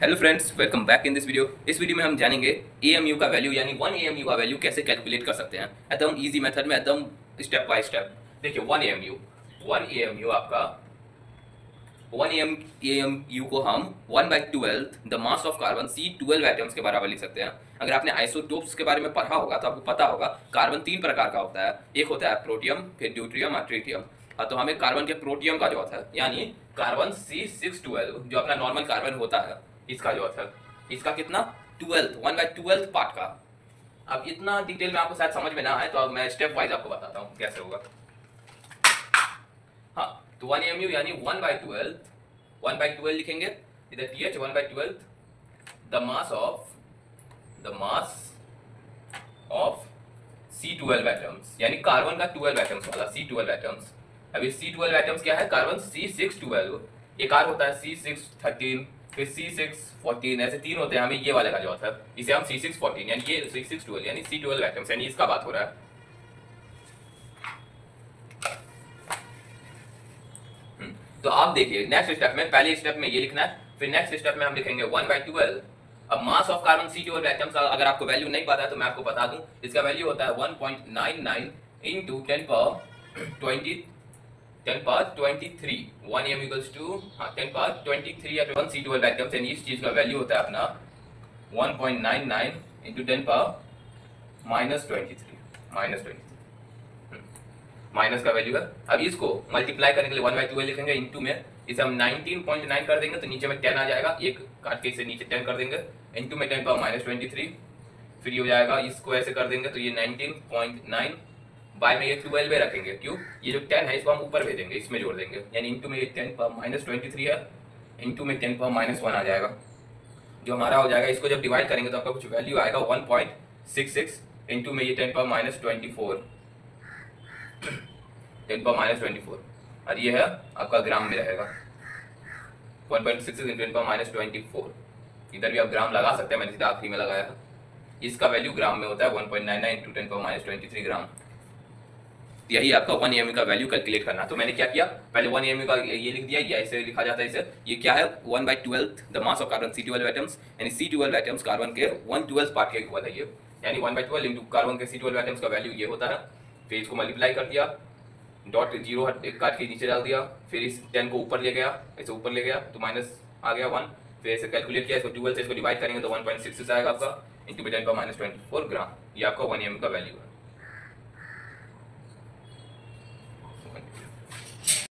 Hello friends, welcome back in this video. इस video में हम जानेंगे एएमयू का वैल्यू यानी 1 एएमयू का वैल्यू कैसे कैलकुलेट कर सकते हैं एकदम इजी मेथड में, एकदम स्टेप बाय स्टेप। देखिए 1 एएमयू आपका 1 एएमयू को हम 1/12 the mass of carbon C12 atoms के बराबर लिख सकते हैं। अगर आपने आइसोटोप्स के बारे में पढ़ा होगा तो आपको पता होगा कार्बन 3 प्रकार का होता है। एक होता है प्रोटियम, फिर ड्यूट्रियम और ट्रिटियम। तो हमें कार्बन के प्रोटियम का जो होता है यानी कार्बन C612 जो अपना नॉर्मल कार्बन होता है, इसका जो है इसका कितना 1/12 पार्ट का। अब इतना डिटेल में आपको शायद समझ में ना आए तो अब मैं स्टेप वाइज आपको बताता हूँ कैसे होगा। हाँ, तो 1 एमयू यानी 1/12 लिखेंगे इधर TH 1/12 the mass of C12 atoms यानी कार्बन का 12 एटम्स वाला C12 एटम्स। अभी C12 एटम्स क्या है? कार्बन C612, एक और होता है C613, फिर C614, ऐसे तीन होते हैं। हमें ये वाले का जो होता है इसे हम C614 यानी ये C612 यानी C12 एटम्स यानी इसका बात हो रहा है। तो आप देखिए नेक्स्ट स्टेप में, पहले स्टेप में ये लिखना है, फिर नेक्स्ट स्टेप में हम लिखेंगे 1/12। अब mass of carbon C12 atoms का अगर आपको वैल्यू नहीं पता है तो मैं आपको बता दूं, इसका वैल्यू होता है 1.99 into 10^23 1 m equals to 10^23 at 1 C12 atoms यानी इस चीज का वैल्यू होता है अपना 1.99 इंटू 10^-23 माइनस का वैल्यू है। अब इसको मल्टीप्लाई करने के लिए 1/12 लिखेंगे, इंटू में इसे हम 19.9 कर देंगे तो नीचे में 10 आ जाएगा, एक काट के इसे नीचे 10 कर देंगे, इंटू में 10^-23, फिर ये हो जाएगा, इसको ऐसे कर देंगे तो ये 19.9 बाय में ये 12 रखेंगे। क्यों? ये जो 10 है इसको हम ऊपर भेजेंगे, इसमें जोड़ देंगे, यानी इंटू में ये 10^-23 है, इंटू में 10^-1 आ जाएगा जो हमारा हो जाएगा। इसको जब डिवाइड करेंगे तो आपका कुछ वैल्यू आएगा 1.66, इंटू में ये 10^-24 10^-24 और ये है आपका ग्राम में रहेगा 1.66 इंटू 10^-24। इधर भी आप ग्राम लगा सकते हैं, मैंने सीधा आखिरी में लगाया है। इसका वैल्यू ग्राम में होता है 1.99 इंटू 10^-23 ग्राम। यही आपका 1 एमयू का वैल्यू कैलकुलेट करना। तो मैंने क्या किया, पहले 1 एमयू का ये लिख दिया, या ऐसे लिखा जाता है इसे। ये क्या है? 1/12 the mass of carbon C12 atoms यानी C12 एटम्स कार्बन के 1/12 पार्ट के इक्वल है ये, यानी 1/12 इंटू कार्बन के C12 एटम्स का वैल्यू ये होता है। फिर इसको मल्टीप्लाई कर दिया, डॉट जीरो काट के नीचे डाल दिया, फिर इस 10 को ऊपर ले गया, ऐसे ऊपर ले गया तो माइनस आ गया 1, फिर ऐसे कैलकुलेट किया, इसको 12 से इसको डिवाइड करेंगे तो 1.66 आएगा आपका, इंटू 10^-24 ग्राम। ये आपका 1 एमयू का वैल्यू है।